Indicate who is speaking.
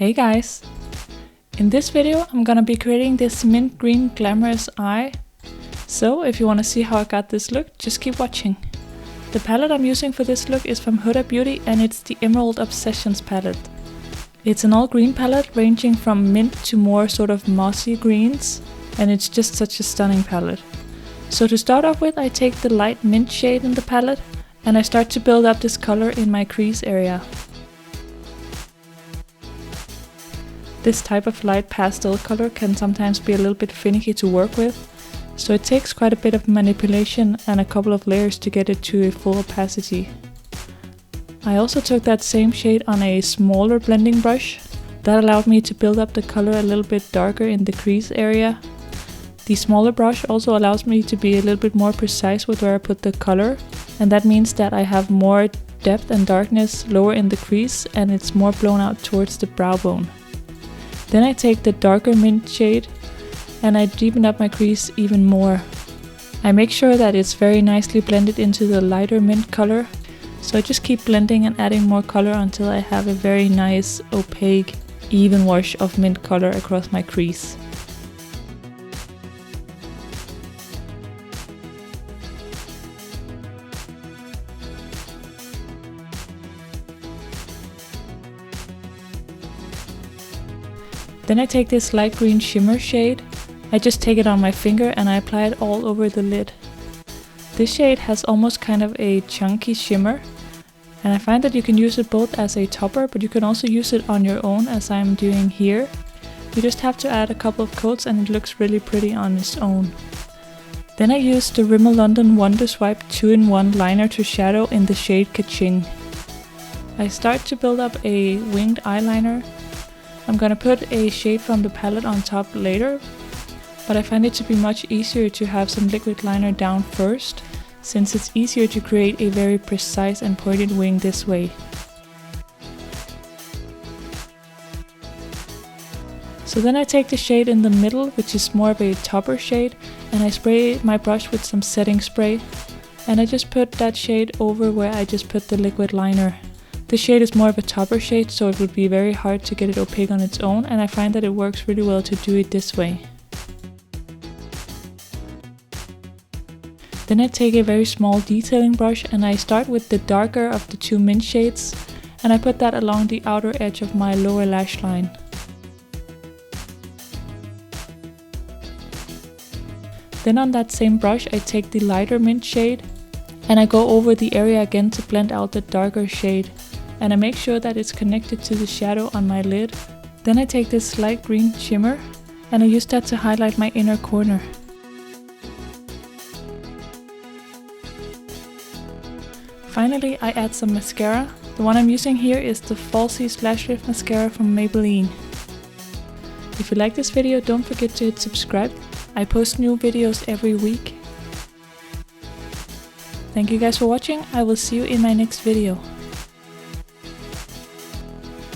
Speaker 1: Hey guys! In this video I'm gonna be creating this mint green glamorous eye. So if you wanna see how I got this look, just keep watching. The palette I'm using for this look is from Huda Beauty and it's the Emerald Obsessions palette. It's an all green palette ranging from mint to more sort of mossy greens, and it's just such a stunning palette. So to start off with, I take the light mint shade in the palette and I start to build up this color in my crease area. This type of light pastel color can sometimes be a little bit finicky to work with, so it takes quite a bit of manipulation and a couple of layers to get it to a full opacity. I also took that same shade on a smaller blending brush. That allowed me to build up the color a little bit darker in the crease area. The smaller brush also allows me to be a little bit more precise with where I put the color, and that means that I have more depth and darkness lower in the crease and it's more blown out towards the brow bone. Then I take the darker mint shade and I deepen up my crease even more. I make sure that it's very nicely blended into the lighter mint color, so I just keep blending and adding more color until I have a very nice, opaque, even wash of mint color across my crease. Then I take this light green shimmer shade. I just take it on my finger and I apply it all over the lid. This shade has almost kind of a chunky shimmer, and I find that you can use it both as a topper, but you can also use it on your own as I'm doing here. You just have to add a couple of coats and it looks really pretty on its own. Then I use the Rimmel London Wonder Swipe 2-in-1 liner to shadow in the shade Kha-Ching. I start to build up a winged eyeliner. I'm gonna put a shade from the palette on top later, but I find it to be much easier to have some liquid liner down first, since it's easier to create a very precise and pointed wing this way. So then I take the shade in the middle, which is more of a topper shade, and I spray my brush with some setting spray, and I just put that shade over where I just put the liquid liner. This shade is more of a topper shade, so it would be very hard to get it opaque on its own, and I find that it works really well to do it this way. Then I take a very small detailing brush and I start with the darker of the two mint shades, and I put that along the outer edge of my lower lash line. Then on that same brush I take the lighter mint shade and I go over the area again to blend out the darker shade. And I make sure that it's connected to the shadow on my lid. Then I take this light green shimmer and I use that to highlight my inner corner. Finally, I add some mascara. The one I'm using here is the Falsies Lash Lift Mascara from Maybelline. If you like this video, don't forget to hit subscribe. I post new videos every week. Thank you guys for watching. I will see you in my next video.